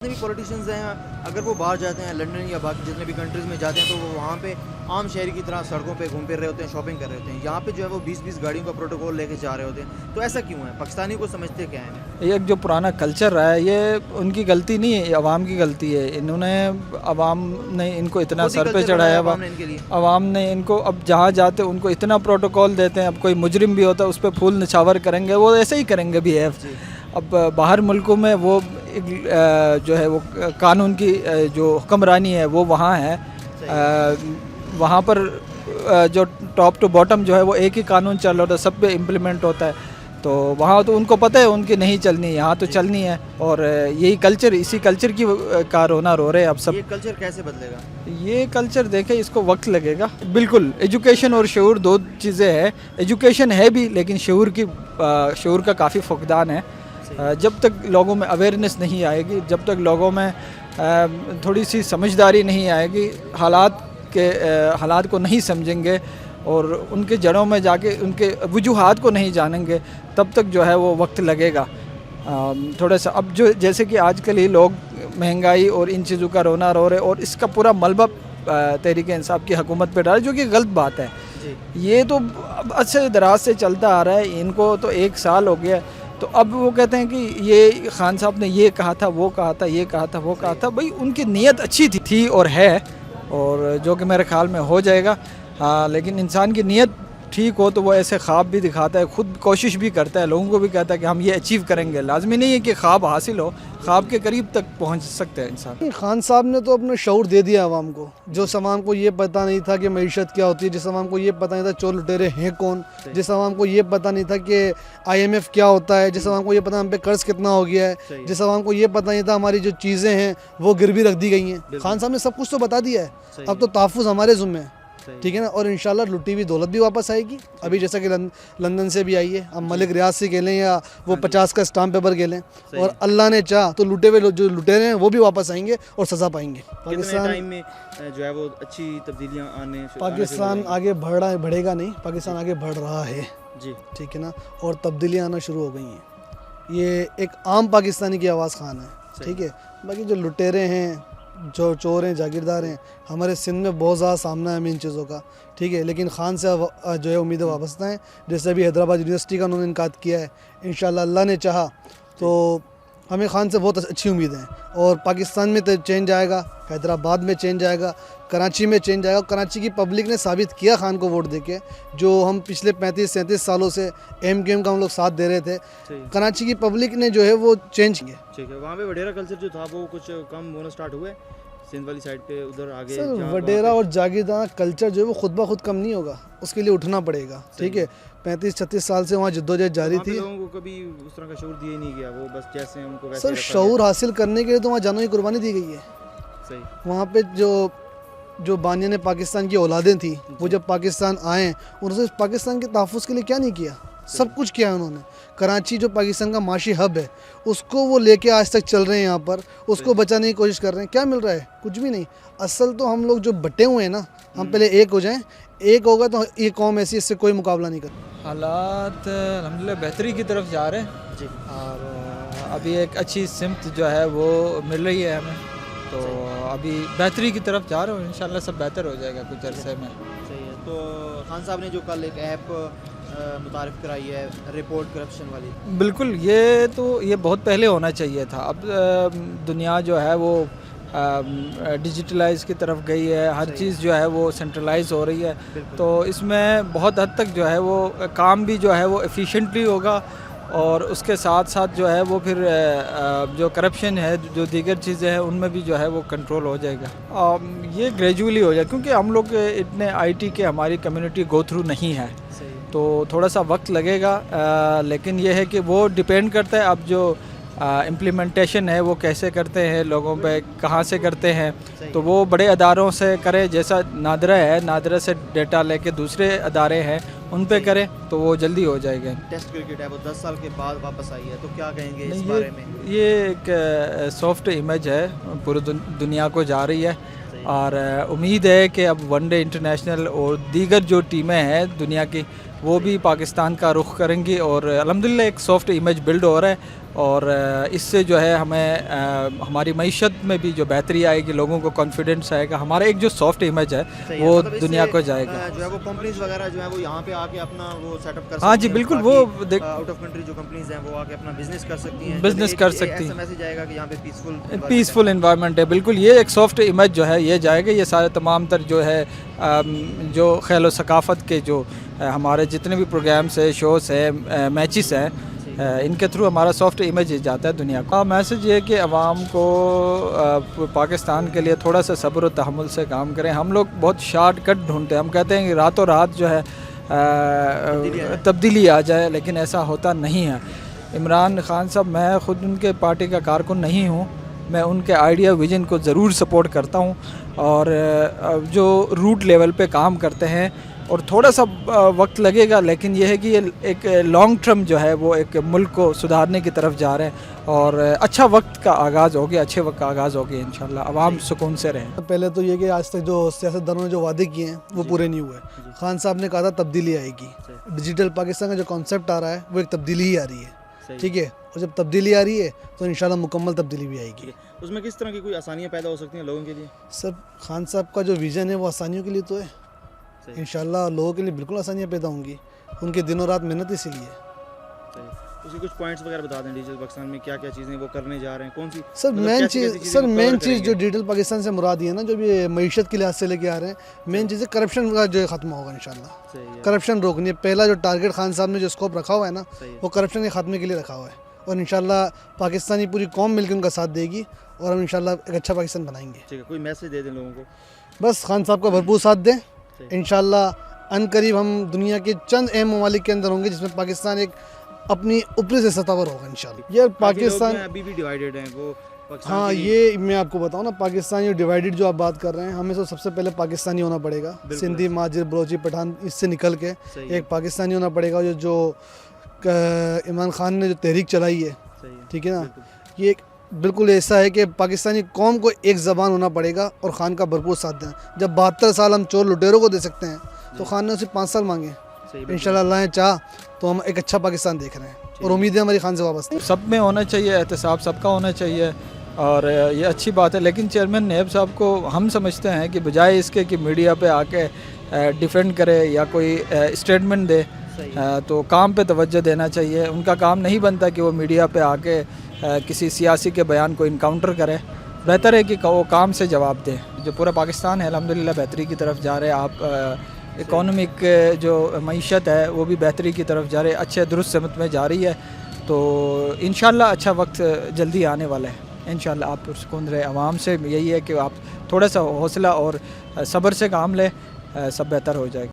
جتنے بھی پولیٹیشینز ہیں اگر وہ باہر جاتے ہیں لنڈن یا باقی جتنے بھی کنٹریز میں جاتے ہیں تو وہ وہاں پہ عام شہری کی طرح سڑکوں پہ گھوم پھر رہے ہوتے ہیں, شاپنگ کر رہے ہوتے ہیں. یہاں پہ جو ہے وہ 20 گاڑیوں کا پروٹوکول لے کے جا رہے ہوتے ہیں. تو ایسا کیوں ہے؟ پاکستانی کو سمجھتے کیا ہیں؟ یہ جو پرانا کلچر رہا ہے یہ ان کی غلطی نہیں ہے, یہ عوام کی غلطی ہے. انہوں نے عوام نے ان کو اتنا سر پہ چڑھایا ہوا, عوام نے ان کو اب جہاں جاتے ان کو اتنا پروٹوکول دیتے ہیں. اب کوئی مجرم بھی ہوتا ہے اس پہ پھول نچھاور کریں گے, وہ ایسے ہی کریں گے بیہیو. اب باہر ملکوں میں وہ جو ہے وہ قانون کی جو حکمرانی ہے وہ وہاں ہے, وہاں پر جو ٹاپ ٹو باٹم جو ہے وہ ایک ہی قانون چل رہا ہوتا ہے, سب پہ امپلیمنٹ ہوتا ہے. تو وہاں تو ان کو پتہ ہے ان کی نہیں چلنی, یہاں تو چلنی ہے. اور یہی کلچر, اسی کلچر کی کا رونا رو رہے ہیں اب سب. یہ کلچر کیسے بدلے گا؟ یہ کلچر دیکھیں اس کو وقت لگے گا. بالکل ایجوکیشن اور شعور دو چیزیں ہیں. ایجوکیشن ہے بھی لیکن شعور کا کافی فقدان ہے. جب تک لوگوں میں اویئرنیس نہیں آئے گی, جب تک لوگوں میں تھوڑی سی سمجھداری نہیں آئے گی, حالات کو نہیں سمجھیں گے اور ان کے جڑوں میں جا کے ان کے وجوہات کو نہیں جانیں گے, تب تک جو ہے وہ وقت لگے گا تھوڑا سا. اب جو جیسے کہ آج کل ہی لوگ مہنگائی اور ان چیزوں کا رونا رو رہے, اور اس کا پورا ملبہ تحریک انصاف کی حکومت پہ ڈالا, جو کہ غلط بات ہے. یہ تو عرصے دراز سے چلتا آ رہا ہے, ان کو تو 1 سال ہو گیا. تو اب وہ کہتے ہیں کہ یہ خان صاحب نے یہ کہا تھا, وہ کہا تھا, یہ کہا تھا, وہ کہا تھا. بھائی ان کی نیت اچھی تھی اور ہے, اور جو کہ میرے خیال میں ہو جائے گا. ہاں لیکن انسان کی نیت ٹھیک ہو تو وہ ایسے خواب بھی دکھاتا ہے, خود کوشش بھی کرتا ہے, لوگوں کو بھی کہتا ہے کہ ہم یہ اچیو کریں گے. لازمی نہیں ہے کہ خواب حاصل ہو, خواب کے قریب تک پہنچ سکتے ہیں انسان. خان صاحب نے تو اپنا شعور دے دیا عوام کو. جو عوام کو یہ پتہ نہیں تھا کہ معیشت کیا ہوتی ہے, جس عوام کو یہ پتہ نہیں تھا چور لٹیرے ہیں کون, جس عوام کو یہ پتہ نہیں تھا کہ IMF کیا ہوتا ہے, جس عوام کو یہ پتہ ہم پہ قرض کتنا ہو گیا ہے, جس عوام کو یہ پتہ نہیں تھا ہماری جو چیزیں ہیں وہ گروی رکھ دی گئی ہیں. خان صاحب نے سب کچھ تو بتا دیا ہے. اب تو تحفظ ہمارے ذمہ ہے, ٹھیک ہے نا. اور انشاءاللہ لٹی ہوئی دولت بھی واپس آئے گی. ابھی جیسا کہ لندن سے بھی آئی ہے, اب ملک ریاض سے کہہ لیں یا وہ 50 کا اسٹامپ پیپر کہہ لیں, اور اللہ نے چاہ تو لوٹے ہوئے جو لٹیرے ہیں وہ بھی واپس آئیں گے اور سزا پائیں گے. پاکستان میں جو ہے وہ اچھی تبدیلیاں پاکستان آگے بڑھے گا نہیں, پاکستان آگے بڑھ رہا ہے جی, ٹھیک ہے نا. اور تبدیلیاں آنا شروع ہو گئی ہیں. یہ ایک عام پاکستانی کی آواز خان ہے, ٹھیک ہے. باقی جو لٹیرے ہیں, جو چور ہیں, جاگیردار ہیں, ہمارے سندھ میں بہت زیادہ سامنا ہے ہمیں ان چیزوں کا, ٹھیک ہے. لیکن خان سے جو ہے امیدیں وابستہ ہیں. جیسے ابھی حیدرآباد یونیورسٹی کا انہوں نے انعقاد کیا ہے, انشاءاللہ اللہ نے چاہا تو ہمیں خان سے بہت اچھی امیدیں ہیں. اور پاکستان میں چینج آئے گا, حیدرآباد میں چینج آئے گا, کراچی میں چینج آئے گا. کراچی کی پبلک نے ثابت کیا خان کو ووٹ دے کے, جو ہم پچھلے 35-37 سالوں سے MQM کا ہم لوگ ساتھ دے رہے تھے. کراچی کی پبلک نے جو ہے وہ چینج کیا. ٹھیک ہے. وہاں پہ وڈیرا کلچر جو تھا وہ کچھ کم ہونا سٹارٹ ہوا ہے سندھ والی سائڈ پہ, ادھر آگے سر وڈیرا اور جاگیردار کلچر جو ہے وہ خود بخود کم نہیں ہوگا, اس کے لیے اٹھنا پڑے گا, ٹھیک ہے. 35-36 سال سے وہاں جدوجہد جاری تھی. لوگوں کو کبھی اس طرح کا شعور دیا ہی نہیں گیا, وہ بس جیسے ان کو ویسے. سر شعور حاصل کرنے کے لیے تو وہاں جانوں کی قربانی دی گئی ہے. صحیح. وہاں پہ جو بانیان پاکستان کی اولادیں تھیں وہ جب پاکستان آئیں, انہوں نے پاکستان کے تحفظ کے لیے کیا نہیں کیا, سب کچھ کیا انہوں نے. کراچی جو پاکستان کا معاشی ہب ہے اس کو وہ لے کے آج تک چل رہے ہیں, یہاں پر اس کو بچانے کی کوشش کر رہے ہیں. کیا مل رہا ہے؟ کچھ بھی نہیں. اصل تو ہم لوگ جو بٹے ہوئے ہیں نا, ہم پہلے ایک ہو جائیں, ایک ہوگا تو یہ قوم ایسی اس سے کوئی مقابلہ نہیں کرتی. حالات الحمدللہ بہتری کی طرف جا رہے ہیں جی, اور ابھی ایک اچھی سمت جو ہے وہ مل رہی ہے ہمیں, تو ابھی بہتری کی طرف جا رہے ہوں. انشاءاللہ سب بہتر ہو جائے گا کچھ عرصے میں. صحیح ہے. تو خان صاحب نے جو کل ایک ایپ متعارف کرائی ہے رپورٹ کرپشن والی, بالکل یہ بہت پہلے ہونا چاہیے تھا. اب دنیا جو ہے وہ ڈیجیٹلائز کی طرف گئی ہے, ہر چیز جو ہے وہ سینٹرلائز ہو رہی ہے. تو اس میں بہت حد تک جو ہے وہ کام بھی جو ہے وہ ایفیشینٹلی ہوگا, اور اس کے ساتھ ساتھ جو ہے وہ پھر جو کرپشن ہے, جو دیگر چیزیں ہیں, ان میں بھی جو ہے وہ کنٹرول ہو جائے گا. یہ گریجولی ہو جائے, کیونکہ ہم لوگ اتنے IT کے ہماری کمیونٹی گو تھرو نہیں ہے, تو تھوڑا سا وقت لگے گا. لیکن یہ ہے کہ وہ ڈیپینڈ کرتا ہے اب جو امپلیمنٹیشن ہے وہ کیسے کرتے ہیں, لوگوں پہ کہاں سے کرتے ہیں. تو وہ بڑے اداروں سے کرے, جیسا نادرا ہے, نادرا سے ڈیٹا لے کے دوسرے ادارے ہیں ان پہ کرے تو وہ جلدی ہو جائے گا. ٹیسٹ کرکٹ ہے وہ 10 سال کے بعد واپس آئی ہے, تو کیا کہیں گے اس بارے میں؟ یہ ایک سافٹ امیج ہے, پوری دنیا کو جا رہی ہے, اور امید ہے کہ اب ون ڈے انٹرنیشنل اور دیگر جو ٹیمیں ہیں دنیا کی وہ بھی پاکستان کا رخ کریں گی, اور الحمدللہ ایک سافٹ امیج بلڈ ہو رہا ہے. اور اس سے جو ہے ہمیں ہماری معیشت میں بھی جو بہتری آئے گی, لوگوں کو کانفیڈنس آئے گا, ہمارا ایک جو سافٹ امیج ہے وہ مطلب اس دنیا سے کو جائے گا. جو ہے وہ کمپنیز وغیرہ جو ہے وہ یہاں پہ آ کے اپنا وہ سیٹ اپ کر سکتی ہیں. ہاں جی بالکل, وہ آؤٹ آف کنٹری جو کمپنیز ہیں وہ آ کے اپنا بزنس کر سکتی ہیں, بزنس کر سکتی ہیں. ایسا میسج آئے گا کہ یہاں پہ پیسفل انوائرمنٹ ہے. بالکل, یہ ایک سافٹ امیج جو ہے یہ جائے گا. یہ سارے تمام تر جو ہے جو خیل و ثقافت کے جو ہمارے جتنے بھی پروگرامس ہیں, شوز ہیں, میچز ہیں, ان کے تھرو ہمارا سافٹ امیج جاتا ہے دنیا کو. میسج یہ ہے کہ عوام کو پاکستان کے لیے تھوڑا سا صبر و تحمل سے کام کریں. ہم لوگ بہت شارٹ کٹ ڈھونڈتے ہیں, ہم کہتے ہیں کہ راتوں رات جو ہے تبدیلی آ جائے, لیکن ایسا ہوتا نہیں ہے. عمران خان صاحب, میں خود ان کے پارٹی کا کارکن نہیں ہوں, میں ان کے آئیڈیا ویژن کو ضرور سپورٹ کرتا ہوں, اور جو روٹ لیول پہ کام کرتے ہیں, اور تھوڑا سا وقت لگے گا, لیکن یہ ہے کہ یہ ایک لانگ ٹرم جو ہے وہ ایک ملک کو سدھارنے کی طرف جا رہے ہیں, اور اچھا وقت کا آغاز ہو گیا, اچھے وقت کا آغاز ہو گیا انشاءاللہ. عوام سکون سے رہیں. پہلے تو یہ کہ آج تک جو سیاست دانوں نے جو وعدے کیے ہیں وہ پورے نہیں ہوئے. خان صاحب نے کہا تھا تبدیلی آئے گی, ڈیجیٹل پاکستان کا جو کانسیپٹ آ رہا ہے وہ ایک تبدیلی ہی آ رہی ہے, ٹھیک ہے, اور جب تبدیلی آ رہی ہے تو انشاءاللہ مکمل تبدیلی بھی آئے گی. اس میں کس طرح کی کوئی آسانیاں پیدا ہو سکتی ہیں لوگوں کے لیے؟ سر, خان صاحب کا جو ویژن ہے وہ آسانیوں کے لیے تو ہے, انشاءاللہ لوگوں کے لیے بالکل آسانیاں پیدا ہوں گی. ان کے دن و رات محنت اسی لیے. اس کے کچھ پوائنٹس وغیرہ بتا دیں, ڈیجیٹل پاکستان میں کیا کیا چیزیں وہ کرنے جا رہے ہیں, کون سی سر مین چیز جو ڈیجیٹل پاکستان سے مراد ہے نا, جو بھی معیشت کے لحاظ سے لے کے آ رہے ہیں, مین چیز ہے کرپشن کا جو ختم ہوگا انشاءاللہ. کرپشن روکنی ہے. پہلا جو ٹارگیٹ خان صاحب نے جو اسکوپ رکھا ہوا ہے نا, وہ کرپشن کے خاتمے کے لیے رکھا ہوا ہے, اور انشاءاللہ پاکستانی پوری قوم مل کے ان کا ساتھ دے گی, اور ہم انشاءاللہ ایک اچھا پاکستان بنائیں گے. ٹھیک ہے, کوئی میسج دے دیں لوگوں کو؟ بس خان صاحب کا بھرپور ساتھ دیں. انشاءاللہ ان قریب ہم دنیا کے چند اہم ممالک کے اندر ہوں گے جس میں پاکستان ایک اپنی اوپری سے سطح پر ہوگا انشاءاللہ. یہ پاکستان ابھی بھی ڈیوائیڈڈ ہیں وہ. ہاں, یہ میں آپ کو بتاؤں نا, پاکستانی ڈیوائیڈڈ جو آپ بات کر رہے ہیں, ہمیں تو سب سے پہلے پاکستانی ہونا پڑے گا. سندھی, مہاجر, بلوچی, پٹھان, اس سے نکل کے ایک پاکستانی ہونا پڑے گا. جو عمران خان نے جو تحریک چلائی ہے, ٹھیک ہے نا, یہ ایک بالکل ایسا ہے کہ پاکستانی قوم کو ایک زبان ہونا پڑے گا, اور خان کا بھرپور ساتھ دیں. جب 72 سال ہم چور لٹیروں کو دے سکتے ہیں, تو خان نے اسے 5 سال مانگے. انشاءاللہ اللہ نے چاہ تو ہم ایک اچھا پاکستان دیکھ رہے ہیں, اور امیدیں ہماری خان سے وابستہ. سب میں ہونا چاہیے احتساب, سب کا ہونا چاہیے, اور یہ اچھی بات ہے. لیکن چیئرمین نیب صاحب کو ہم سمجھتے ہیں کہ بجائے اس کے کہ میڈیا پہ آ کے ڈیفینڈ کرے یا کوئی اسٹیٹمنٹ دے, تو کام پہ توجہ دینا چاہیے. ان کا کام نہیں بنتا کہ وہ میڈیا پہ آ کے کسی سیاسی کے بیان کو انکاؤنٹر کرے. بہتر ہے کہ وہ کام سے جواب دیں. جو پورا پاکستان ہے الحمدللہ بہتری کی طرف جا رہے. آپ اکانومک جو معیشت ہے وہ بھی بہتری کی طرف جا رہے, اچھے درست سمت میں جا رہی ہے. تو انشاءاللہ اچھا وقت جلدی آنے والا ہے. انشاءاللہ آپ پرسکون رہے. عوام سے یہی ہے کہ آپ تھوڑا سا حوصلہ اور صبر سے کام لیں, سب بہتر ہو جائے گا.